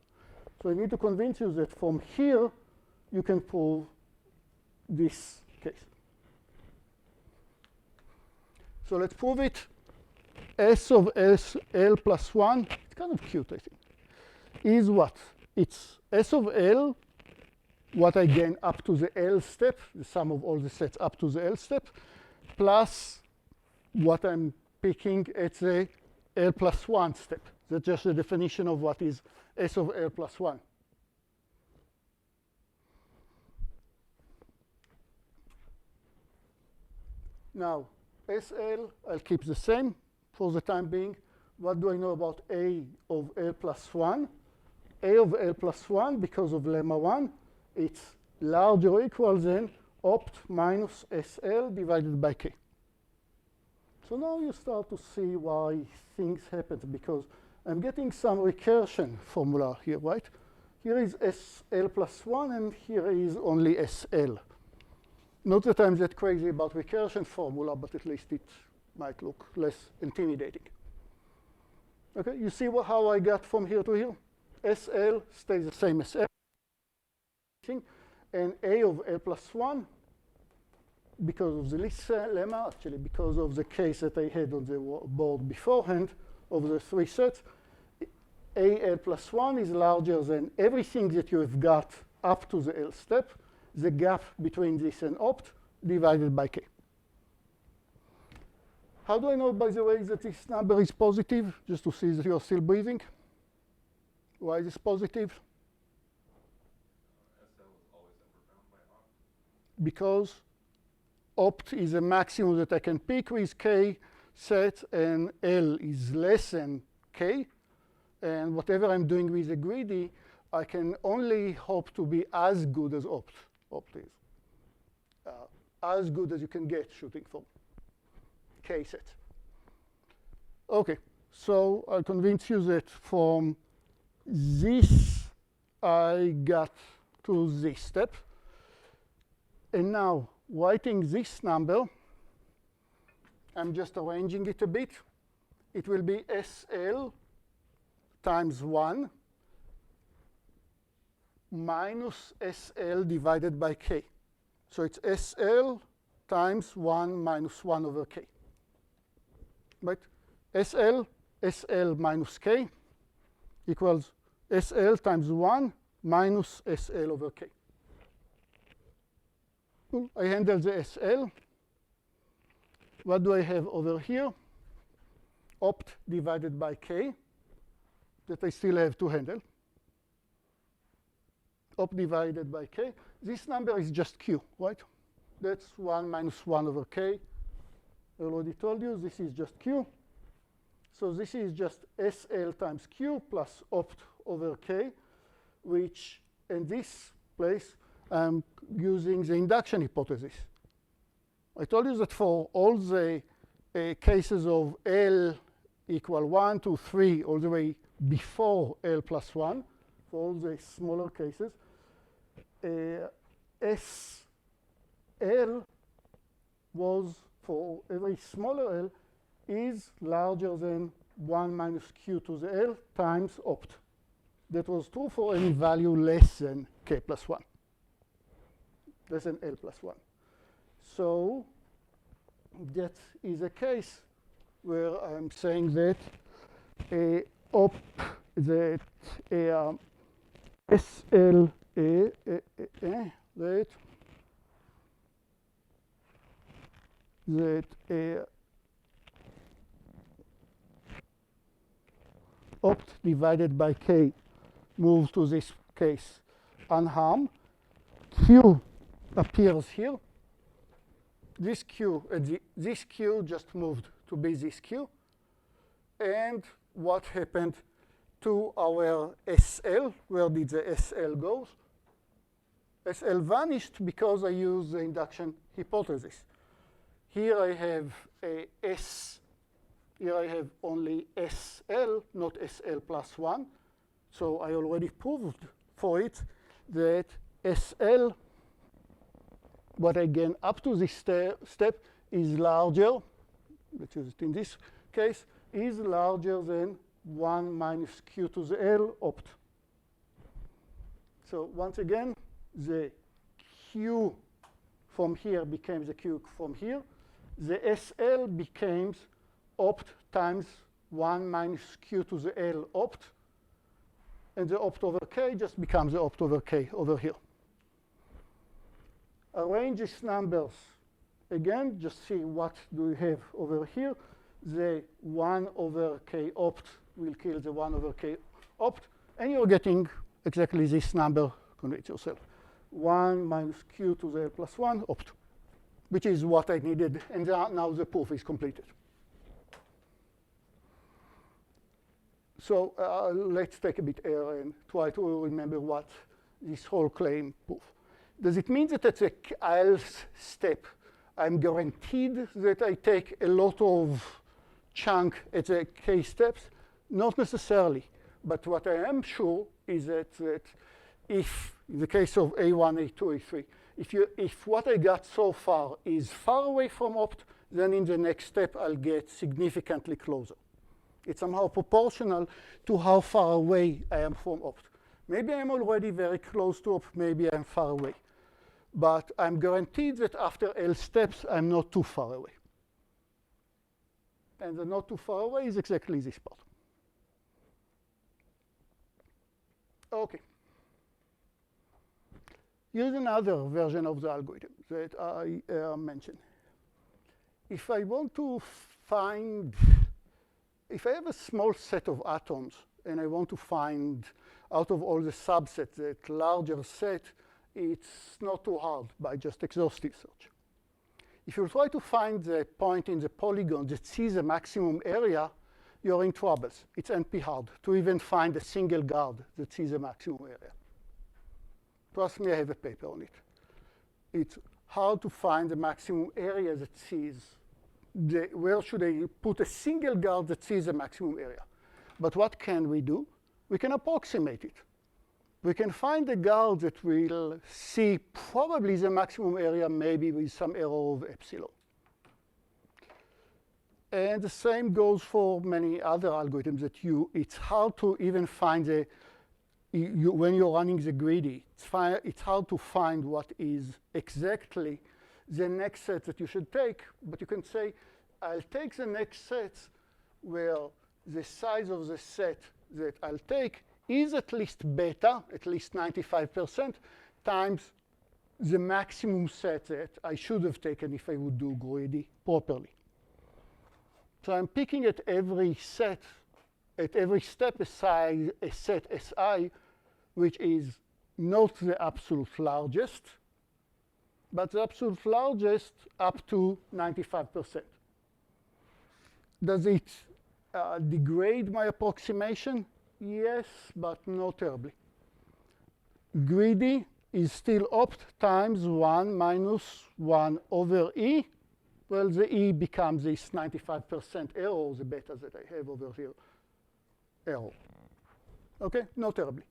So I need to convince you that from here, you can prove this case. So let's prove it. S of L plus 1, it's kind of cute, I think, is what? It's S of L, what I gain up to the L step, the sum of all the sets up to the L step, plus what I'm picking at the L plus 1 step. That's just the definition of what is S of L plus 1. Now, SL, I'll keep the same for the time being. What do I know about A of L plus 1? A of L plus 1, because of lemma 1, it's larger or equal than opt minus SL divided by K. So now you start to see why things happen, because I'm getting some recursion formula here, right? Here is SL plus 1, and here is only SL. Not that I'm that crazy about recursion formula, but at least it might look less intimidating. Okay, you see how I got from here to here? SL stays the same as L, and A of L plus 1, because of the least lemma, actually because of the case that I had on the board beforehand of the three sets, AL plus 1 is larger than everything that you have got up to the L step, the gap between this and opt, divided by K. How do I know, by the way, that this number is positive? Just to see that you are still breathing. Why is this positive? SL is always upper bound by opt. Because opt is a maximum that I can pick with K set, and L is less than K. And whatever I'm doing with the greedy, I can only hope to be as good as opt. Opt is as good as you can get shooting from K set. OK, so I'll convince you that from this I got to this step. And now, writing this number, I'm just arranging it a bit. It will be SL times 1 minus SL divided by K. So it's SL times 1 minus 1 over K. Right? SL minus K equals SL times 1 minus SL over K. Cool. I handle the SL. What do I have over here? Opt divided by K, that I still have to handle. Opt divided by K. This number is just Q, right? That's 1 minus 1 over K. I already told you this is just Q. So this is just SL times Q plus opt over K, which in this place, I'm using the induction hypothesis. I told you that for all the cases of L equal 1, 2, 3, all the way before L plus 1, for all the smaller cases, SL was for every smaller L is larger than 1 minus q to the L times opt. That was true for any value less than k plus 1, less than L plus 1. So that is a case where I'm saying that that SL that opt divided by k moves to this case unharmed. Q appears here. This Q, this Q just moved to be this Q. And what happened to our SL? Where did the SL go? SL vanished because I used the induction hypothesis. Here I have a S. Here I have only SL, not SL plus 1. So I already proved for it that SL, but again, up to this step is larger, let's use it in this case, is larger than 1 minus q to the L opt. So once again, the q from here became the q from here. The SL becomes opt times 1 minus q to the L opt. And the opt over k just becomes the opt over k over here. Arrange these numbers. Again, just see what do we have over here. The 1 over k opt will kill the 1 over k opt. And you're getting exactly this number. Convert yourself. 1 minus q to the L plus 1 opt, which is what I needed. And now the proof is completed. So let's take a bit air and try to remember what this whole claim proves. Does it mean that at the else step, I'm guaranteed that I take a lot of chunk at the k steps? Not necessarily. But what I am sure is that if, in the case of A1, A2, A3, if what I got so far is far away from opt, then in the next step, I'll get significantly closer. It's somehow proportional to how far away I am from opt. Maybe I'm already very close to opt, maybe I'm far away. But I'm guaranteed that after L steps, I'm not too far away. And the not too far away is exactly this part. OK. Here's another version of the algorithm that I mentioned. If I want to find, if I have a small set of atoms and I want to find out of all the subsets that larger set, it's not too hard by just exhaustive search. If you try to find the point in the polygon that sees the maximum area, you're in troubles. It's NP hard to even find a single guard that sees the maximum area. Trust me, I have a paper on it. It's hard to find the maximum area that sees where should I put a single guard that sees the maximum area. But what can we do? We can approximate it. We can find a guard that will see probably the maximum area, maybe with some error of epsilon. And the same goes for many other algorithms that it's hard to even find when you're running the greedy, it's hard to find what is exactly the next set that you should take. But you can say, I'll take the next set where the size of the set that I'll take is at least beta, at least 95%, times the maximum set that I should have taken if I would do greedy properly. So I'm picking at every set, at every step aside a set Si, which is not the absolute largest, but the absolute largest up to 95%. Does it degrade my approximation? Yes, but not terribly. Greedy is still opt times 1 minus 1 over E. Well, the E becomes this 95% error, the beta that I have over here, error. OK, not terribly.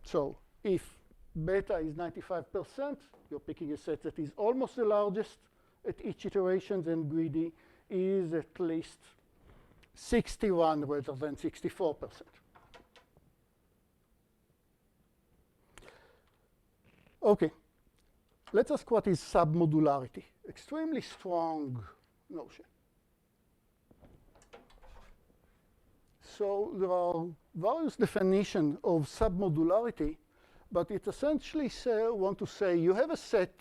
So if beta is 95%, you're picking a set that is almost the largest, at each iteration, then greedy is at least 61 rather than 64%. Okay, let's ask what is submodularity. Extremely strong notion. So there are various definitions of submodularity, but it essentially want to say you have a set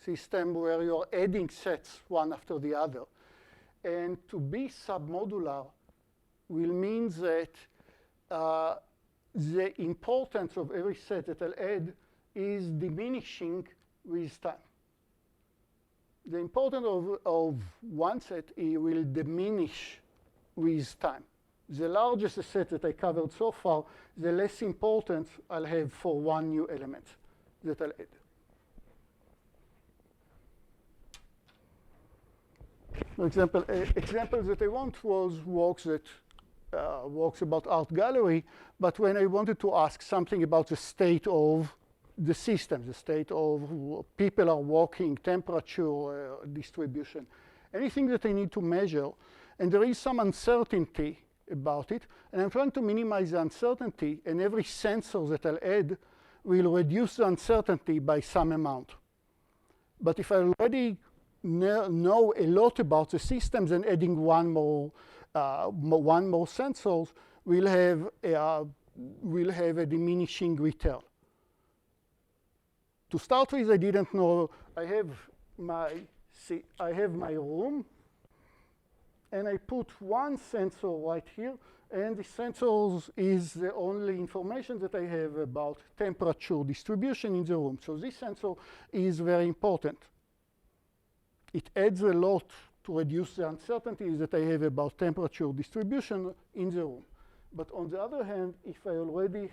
system where you're adding sets one after the other. And to be submodular will mean that the importance of every set that I'll add is diminishing with time. The importance of one set will diminish with time. The larger the set that I covered so far, the less importance I'll have for one new element that I'll add. For example, example that I want was works about art gallery, but when I wanted to ask something about the state of the system, the state of people are walking, temperature, distribution, anything that I need to measure, and there is some uncertainty about it, and I'm trying to minimize the uncertainty, and every sensor that I'll add will reduce the uncertainty by some amount. But if I already know a lot about the systems, and adding one more sensors will have a diminishing return. To start with, I didn't know. I have my room, and I put one sensor right here, and the sensors is the only information that I have about temperature distribution in the room. So this sensor is very important. It adds a lot to reduce the uncertainties that I have about temperature distribution in the room. But on the other hand, if I already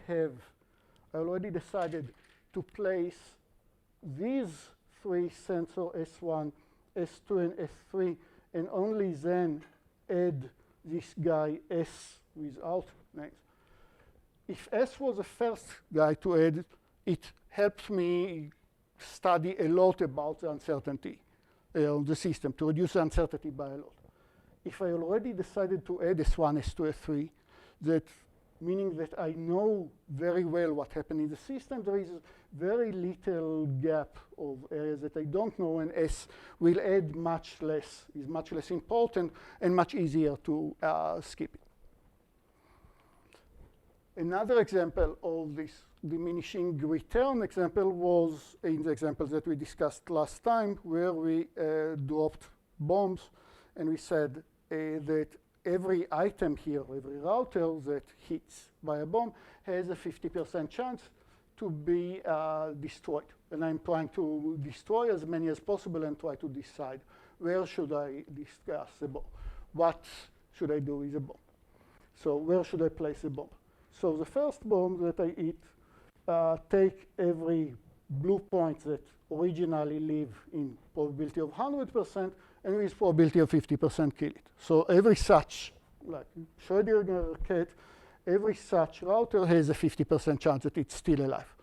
decided to place these three sensors, S1, S2, and S3, and only then add this guy S without names. If S was the first guy to add, it helps me study a lot about the uncertainty of the system, to reduce the uncertainty by a lot. If I already decided to add S1, S2, S3, that meaning that I know very well what happened in the system, there is very little gap of areas that I don't know, and S will add much less, is much less important, and much easier to skip it. Another example of this diminishing return example was in the examples that we discussed last time, where we dropped bombs, and we said that every item here, every router that hits by a bomb has a 50% chance to be destroyed. And I'm trying to destroy as many as possible and try to decide where should I discuss the bomb. What should I do with the bomb? So where should I place the bomb? So the first bomb that I hit, take every blue point that originally live in probability of 100%, and with probability of 50% kill it. So every such, like Schrödinger cat, every such router has a 50% chance that it's still alive.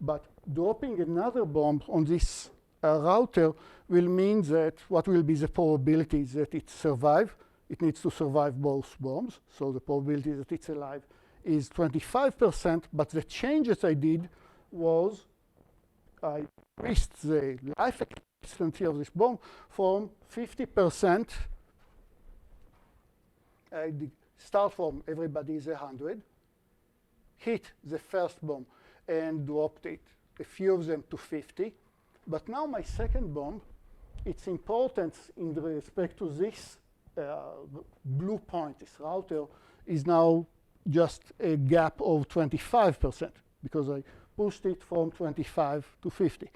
But dropping another bomb on this router will mean that what will be the probability that it survives? It needs to survive both bombs. So the probability that it's alive is 25%, but the changes I did was I increased the life expectancy of this bomb from 50%. I start from everybody is 100, hit the first bomb and dropped it, a few of them to 50. But now my second bomb, its importance in respect to this blue point, this router, is now just a gap of 25%, because I pushed it from 25 to 50.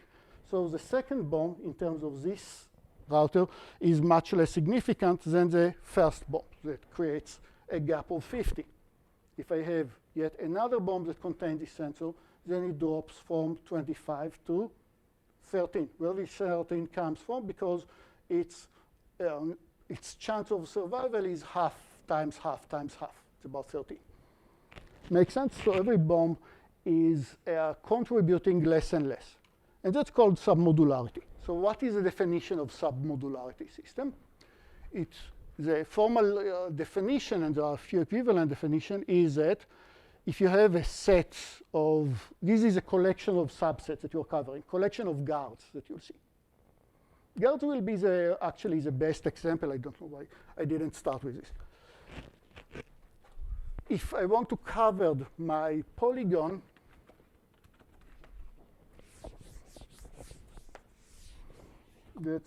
So the second bomb, in terms of this router, is much less significant than the first bomb that creates a gap of 50. If I have yet another bomb that contains this sensor, then it drops from 25 to 13. Where this 13 comes from, because its chance of survival is half times half times half. It's about 13. Makes sense? So every bomb is contributing less and less. And that's called submodularity. So what is the definition of submodularity system? It's the formal definition, and there are a few equivalent definitions, is that if you have a set of, this is a collection of subsets that you're covering, collection of guards that you'll see. Guards will be actually the best example. I don't know why I didn't start with this. If I want to cover my polygon, that